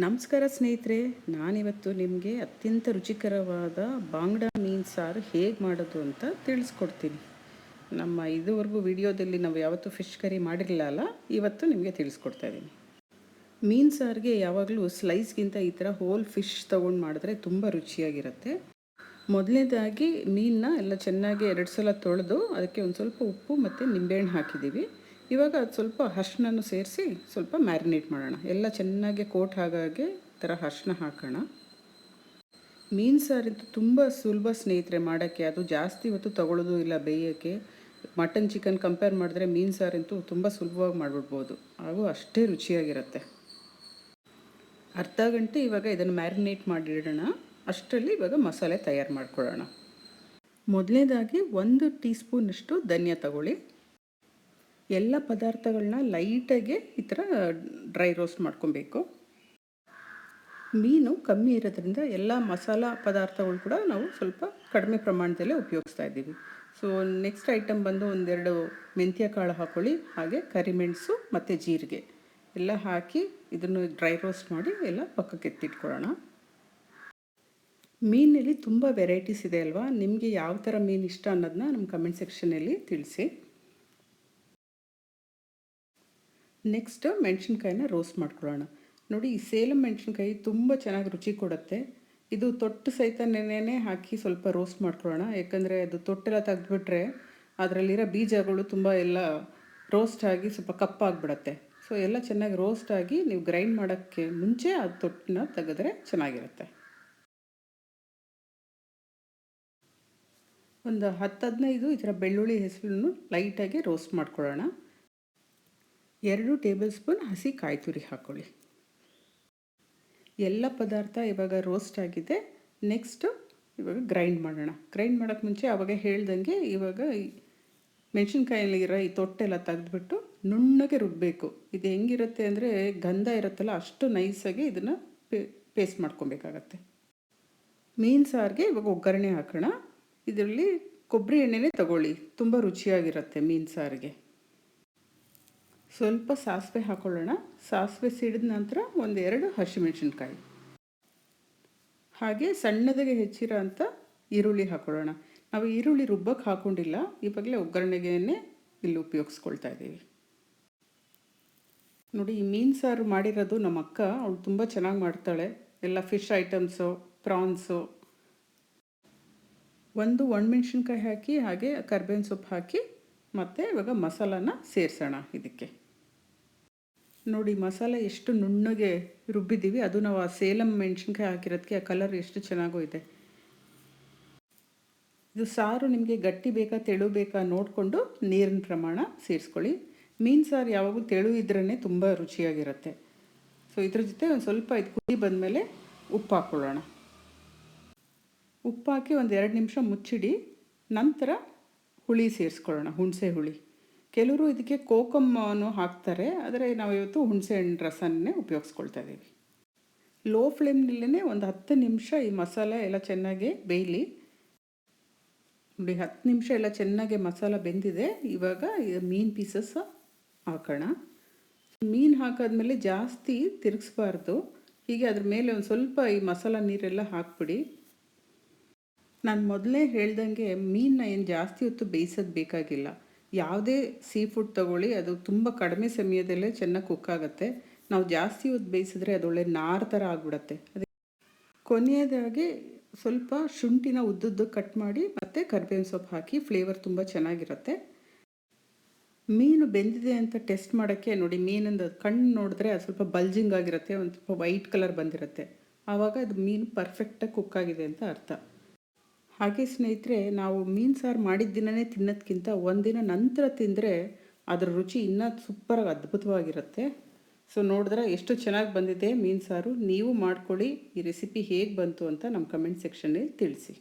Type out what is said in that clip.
ನಮಸ್ಕಾರ ಸ್ನೇಹಿತರೆ, ನಾನಿವತ್ತು ನಿಮಗೆ ಅತ್ಯಂತ ರುಚಿಕರವಾದ ಬಾಂಗ್ಡಾ ಮೀನು ಸಾರು ಹೇಗೆ ಮಾಡೋದು ಅಂತ ತಿಳಿಸ್ಕೊಡ್ತೀನಿ. ನಮ್ಮ ಇದುವರೆಗೂ ವಿಡಿಯೋದಲ್ಲಿ ನಾವು ಯಾವತ್ತೂ ಫಿಶ್ ಕರಿ ಮಾಡಿರಲಿಲ್ಲ ಅಲ್ಲ, ಇವತ್ತು ನಿಮಗೆ ತಿಳಿಸ್ಕೊಡ್ತಾ ಇದ್ದೀನಿ. ಮೀನು ಸಾರಿಗೆ ಯಾವಾಗಲೂ ಸ್ಲೈಸ್ಗಿಂತ ಈ ಥರ ಹೋಲ್ ಫಿಶ್ ತೊಗೊಂಡು ಮಾಡಿದ್ರೆ ತುಂಬ ರುಚಿಯಾಗಿರುತ್ತೆ. ಮೊದಲನೇದಾಗಿ ಮೀನನ್ನ ಎಲ್ಲ ಚೆನ್ನಾಗಿ 2 ಸಲ ತೊಳೆದು ಅದಕ್ಕೆ ಒಂದು ಸ್ವಲ್ಪ ಉಪ್ಪು ಮತ್ತು ನಿಂಬೆಹಣ್ಣು ಹಾಕಿದ್ದೀವಿ. ಇವಾಗ ಅದು ಸ್ವಲ್ಪ ಅರಿಶಿನ ಸೇರಿಸಿ ಸ್ವಲ್ಪ ಮ್ಯಾರಿನೇಟ್ ಮಾಡೋಣ. ಎಲ್ಲ ಚೆನ್ನಾಗಿ ಕೋಟ್ ಹಾಗಾಗಿ ಥರ ಅರಿಶಿನ ಹಾಕೋಣ. ಮೀನು ಸಾರಿದ್ದು ತುಂಬ ಸುಲಭ ಸ್ನೇಹಿತರೆ ಮಾಡೋಕ್ಕೆ. ಅದು ಜಾಸ್ತಿ ಹೊತ್ತು ತಗೊಳ್ಳೋದು ಇಲ್ಲ ಬೇಯೋಕ್ಕೆ. ಮಟನ್ ಚಿಕನ್ ಕಂಪೇರ್ ಮಾಡಿದ್ರೆ ಮೀನು ಸಾರಂತೂ ತುಂಬ ಸುಲಭವಾಗಿ ಮಾಡಿಬಿಡ್ಬೋದು, ಹಾಗೂ ಅಷ್ಟೇ ರುಚಿಯಾಗಿರುತ್ತೆ. ಅರ್ಧ ಗಂಟೆ ಇವಾಗ ಇದನ್ನು ಮ್ಯಾರಿನೇಟ್ ಮಾಡಿಡೋಣ. ಅಷ್ಟರಲ್ಲಿ ಇವಾಗ ಮಸಾಲೆ ತಯಾರು ಮಾಡ್ಕೊಳ್ಳೋಣ. ಮೊದಲನೇದಾಗಿ 1 ಟೀ ಸ್ಪೂನಷ್ಟು ಧನಿಯಾ ತಗೊಳ್ಳಿ. ಎಲ್ಲ ಪದಾರ್ಥಗಳನ್ನ ಲೈಟಾಗಿ ಈ ಥರ ಡ್ರೈ ರೋಸ್ಟ್ ಮಾಡ್ಕೊಬೇಕು. ಮೀನು ಕಮ್ಮಿ ಇರೋದ್ರಿಂದ ಎಲ್ಲ ಮಸಾಲ ಪದಾರ್ಥಗಳು ಕೂಡ ನಾವು ಸ್ವಲ್ಪ ಕಡಿಮೆ ಪ್ರಮಾಣದಲ್ಲೇ ಉಪಯೋಗಿಸ್ತಾ ಇದ್ದೀವಿ. ಸೊ ನೆಕ್ಸ್ಟ್ ಐಟಮ್ ಬಂದು 1-2 ಮೆಂತ್ಯ ಕಾಳು ಹಾಕ್ಕೊಳ್ಳಿ, ಹಾಗೆ ಕರಿಮೆಣಸು ಮತ್ತು ಜೀರಿಗೆ ಎಲ್ಲ ಹಾಕಿ ಇದನ್ನು ಡ್ರೈ ರೋಸ್ಟ್ ಮಾಡಿ ಎಲ್ಲ ಪಕ್ಕಕ್ಕೆ ಎತ್ತಿಟ್ಕೊಳ್ಳೋಣ. ಮೀನಲ್ಲಿ ತುಂಬ ವೆರೈಟೀಸ್ ಇದೆ ಅಲ್ವಾ, ನಿಮಗೆ ಯಾವ ಥರ ಮೀನು ಇಷ್ಟ ಅನ್ನೋದನ್ನ ನಮ್ಮ ಕಮೆಂಟ್ ಸೆಕ್ಷನಲ್ಲಿ ತಿಳಿಸಿ. ನೆಕ್ಸ್ಟ್ ಮೆಣಸಿನ್ಕಾಯಿನ ರೋಸ್ಟ್ ಮಾಡ್ಕೊಳ್ಳೋಣ. ನೋಡಿ, ಈ ಸೇಲಂ ಮೆಣಸಿನ್ಕಾಯಿ ತುಂಬ ಚೆನ್ನಾಗಿ ರುಚಿ ಕೊಡುತ್ತೆ. ಇದು ತೊಟ್ಟು ಸಹಿತ ನೆನೆನೇ ಹಾಕಿ ಸ್ವಲ್ಪ ರೋಸ್ಟ್ ಮಾಡ್ಕೊಳ್ಳೋಣ. ಯಾಕಂದರೆ ಅದು ತೊಟ್ಟೆಲ್ಲ ತೆಗೆದುಬಿಟ್ರೆ ಅದರಲ್ಲಿರೋ ಬೀಜಗಳು ತುಂಬ ಎಲ್ಲ ರೋಸ್ಟ್ ಆಗಿ ಸ್ವಲ್ಪ ಕಪ್ಪಾಗಿಬಿಡತ್ತೆ. ಸೊ ಎಲ್ಲ ಚೆನ್ನಾಗಿ ರೋಸ್ಟ್ ಆಗಿ ನೀವು ಗ್ರೈಂಡ್ ಮಾಡೋಕ್ಕೆ ಮುಂಚೆ ಅದು ತೊಟ್ಟನ್ನ ತೆಗೆದ್ರೆ ಚೆನ್ನಾಗಿರುತ್ತೆ. ಒಂದು 10-15 ಈ ಥರ ಬೆಳ್ಳುಳ್ಳಿ ಹೆಸರನ್ನು ಲೈಟಾಗಿ ರೋಸ್ಟ್ ಮಾಡ್ಕೊಳ್ಳೋಣ. 2 ಟೇಬಲ್ ಸ್ಪೂನ್ ಹಸಿ ಕಾಯಿ ತುರಿ ಹಾಕ್ಕೊಳ್ಳಿ. ಎಲ್ಲ ಪದಾರ್ಥ ಇವಾಗ ರೋಸ್ಟ್ ಆಗಿದೆ. ನೆಕ್ಸ್ಟು ಇವಾಗ ಗ್ರೈಂಡ್ ಮಾಡೋಣ. ಗ್ರೈಂಡ್ ಮಾಡೋಕ್ಕೆ ಮುಂಚೆ ಆವಾಗ ಹೇಳ್ದಂಗೆ ಇವಾಗ ಮೆಣಸಿನ್ಕಾಯಲ್ಲಿರೋ ಈ ತೊಟ್ಟೆಲ್ಲ ತೆಗೆದುಬಿಟ್ಟು ನುಣ್ಣಗೆ ರುಬ್ಬಬೇಕು. ಇದು ಹೆಂಗಿರುತ್ತೆ ಅಂದರೆ ಗಂಧ ಇರುತ್ತಲ್ಲ, ಅಷ್ಟು ನೈಸಾಗಿ ಇದನ್ನು ಪೇಸ್ಟ್ ಮಾಡ್ಕೊಬೇಕಾಗತ್ತೆ. ಮೀನು ಸಾರಿಗೆ ಇವಾಗ ಒಗ್ಗರಣೆ ಹಾಕೋಣ. ಇದರಲ್ಲಿ ಕೊಬ್ಬರಿ ಎಣ್ಣೆನೇ ತಗೊಳ್ಳಿ, ತುಂಬ ರುಚಿಯಾಗಿರುತ್ತೆ ಮೀನು ಸಾರಿಗೆ. ಸ್ವಲ್ಪ ಸಾಸಿವೆ ಹಾಕ್ಕೊಳ್ಳೋಣ. ಸಾಸಿವೆ ಸಿಡಿದ ನಂತರ 1-2 ಹಸಿಮೆಣಸಿನ್ಕಾಯಿ, ಹಾಗೆ ಸಣ್ಣದಾಗಿ ಹೆಚ್ಚಿರೋ ಅಂಥ ಈರುಳ್ಳಿ ಹಾಕ್ಕೊಳ್ಳೋಣ. ನಾವು ಈರುಳ್ಳಿ ರುಬ್ಬಕ್ಕೆ ಹಾಕ್ಕೊಂಡಿಲ್ಲ, ಇವಾಗಲೇ ಒಗ್ಗರಣೆಗೆ ಇಲ್ಲಿ ಉಪಯೋಗಿಸ್ಕೊಳ್ತಾ ಇದ್ದೀವಿ. ನೋಡಿ, ಈ ಮೀನು ಸಾರು ಮಾಡಿರೋದು ನಮ್ಮ ಅಕ್ಕ, ಅವಳು ತುಂಬ ಚೆನ್ನಾಗಿ ಮಾಡ್ತಾಳೆ. ಎಲ್ಲ ಫಿಶ್ ಐಟಮ್ಸು, ಪ್ರಾನ್ಸು. ಒಂದು ಒಣಮೆಣ್ಸಿನ್ಕಾಯಿ ಹಾಕಿ ಹಾಗೆ ಕರ್ಬೇವಿನ ಸೊಪ್ಪು ಹಾಕಿ ಮತ್ತು ಇವಾಗ ಮಸಾಲಾನ ಸೇರಿಸೋಣ ಇದಕ್ಕೆ. ನೋಡಿ, ಮಸಾಲೆ ಎಷ್ಟು ನುಣ್ಣಗೆ ರುಬ್ಬಿದ್ದೀವಿ. ಅದು ನಾವು ಆ ಸೇಲಂ ಮೆಣಸಿನ್ಕಾಯಿ ಹಾಕಿರೋದಕ್ಕೆ ಆ ಕಲರ್ ಎಷ್ಟು ಚೆನ್ನಾಗೂ ಇದೆ. ಇದು ಸಾರು ನಿಮಗೆ ಗಟ್ಟಿ ಬೇಕಾ ತೆಳು ಬೇಕಾ ನೋಡಿಕೊಂಡು ನೀರಿನ ಪ್ರಮಾಣ ಸೇರಿಸ್ಕೊಳ್ಳಿ. ಮೀನು ಸಾರು ಯಾವಾಗಲೂ ತೆಳು ಇದ್ರೇ ತುಂಬ ರುಚಿಯಾಗಿರುತ್ತೆ. ಸೊ ಇದ್ರ ಜೊತೆ ಒಂದು ಸ್ವಲ್ಪ ಇದು ಕುದಿ ಬಂದಮೇಲೆ ಉಪ್ಪು ಹಾಕ್ಕೊಳ್ಳೋಣ. ಉಪ್ಪು ಹಾಕಿ 1-2 ನಿಮಿಷ ಮುಚ್ಚಿಡಿ. ನಂತರ ಹುಳಿ ಸೇರಿಸ್ಕೊಳ್ಳೋಣ, ಹುಣಸೆ ಹುಳಿ. ಕೆಲವರು ಇದಕ್ಕೆ ಕೋಕಮ್ಮನ್ನು ಹಾಕ್ತಾರೆ, ಆದರೆ ನಾವು ಇವತ್ತು ಹುಣಸೆ ಹಣ್ಣು ರಸನ್ನೇ ಉಪಯೋಗಿಸ್ಕೊಳ್ತಾ ಇದ್ದೀವಿ. ಲೋ ಫ್ಲೇಮ್ನಲ್ಲೇ ಒಂದು 10 ನಿಮಿಷ ಈ ಮಸಾಲೆ ಎಲ್ಲ ಚೆನ್ನಾಗಿ ಬೇಯಲಿ. ನೋಡಿ, 10 ನಿಮಿಷ ಎಲ್ಲ ಚೆನ್ನಾಗಿ ಮಸಾಲ ಬೆಂದಿದೆ. ಇವಾಗ ಮೀನು ಪೀಸಸ್ ಹಾಕೋಣ. ಮೀನು ಹಾಕಾದ್ಮೇಲೆ ಜಾಸ್ತಿ ತಿರುಗಿಸ್ಬಾರ್ದು. ಹೀಗೆ ಅದ್ರ ಮೇಲೆ ಒಂದು ಸ್ವಲ್ಪ ಈ ಮಸಾಲ ನೀರೆಲ್ಲ ಹಾಕ್ಬಿಡಿ. ನಾನು ಮೊದಲೇ ಹೇಳ್ದಂಗೆ ಮೀನನ್ನ ಏನು ಜಾಸ್ತಿ ಹೊತ್ತು ಬೇಯಿಸೋದು ಬೇಕಾಗಿಲ್ಲ. ಯಾವುದೇ ಸೀ ಫುಡ್ ತೊಗೊಳ್ಳಿ, ಅದು ತುಂಬ ಕಡಿಮೆ ಸಮಯದಲ್ಲೇ ಚೆನ್ನಾಗಿ ಕುಕ್ ಆಗುತ್ತೆ. ನಾವು ಜಾಸ್ತಿ ಹೊತ್ತು ಬೇಯಿಸಿದ್ರೆ ಅದು ಒಳ್ಳೆ ನಾರು ಥರ ಆಗಿಬಿಡತ್ತೆ. ಅದೇ ಕೊನೆಯದಾಗಿ ಸ್ವಲ್ಪ ಶುಂಠಿನ ಉದ್ದುದ್ದು ಕಟ್ ಮಾಡಿ ಮತ್ತು ಕರಿಬೇವಿನ ಸೊಪ್ಪು ಹಾಕಿ ಫ್ಲೇವರ್ ತುಂಬ ಚೆನ್ನಾಗಿರುತ್ತೆ. ಮೀನು ಬೆಂದಿದೆ ಅಂತ ಟೆಸ್ಟ್ ಮಾಡೋಕ್ಕೆ ನೋಡಿ, ಮೀನಿಂದ ಕಣ್ಣು ನೋಡಿದ್ರೆ ಅದು ಸ್ವಲ್ಪ ಬಲ್ಜಿಂಗ್ ಆಗಿರುತ್ತೆ, ಒಂದು ಸ್ವಲ್ಪ ವೈಟ್ ಕಲರ್ ಬಂದಿರುತ್ತೆ. ಆವಾಗ ಅದು ಮೀನು ಪರ್ಫೆಕ್ಟಾಗಿ ಕುಕ್ ಆಗಿದೆ ಅಂತ ಅರ್ಥ. ಹಾಗೆ ಸ್ನೇಹಿತರೆ, ನಾವು ಮೀನು ಸಾರು ಮಾಡಿದ ದಿನವೇ ತಿನ್ನೋದಕ್ಕಿಂತ ಒಂದಿನ ನಂತರ ತಿಂದರೆ ಅದರ ರುಚಿ ಇನ್ನೂ ಸೂಪರಾಗಿ ಅದ್ಭುತವಾಗಿರುತ್ತೆ. ಸೊ ನೋಡಿದ್ರೆ ಎಷ್ಟು ಚೆನ್ನಾಗಿ ಬಂದಿದೆ ಮೀನು ಸಾರು. ನೀವು ಮಾಡ್ಕೊಳ್ಳಿ. ಈ ರೆಸಿಪಿ ಹೇಗೆ ಬಂತು ಅಂತ ನಮ್ಮ ಕಮೆಂಟ್ ಸೆಕ್ಷನ್ನಲ್ಲಿ ತಿಳಿಸಿ.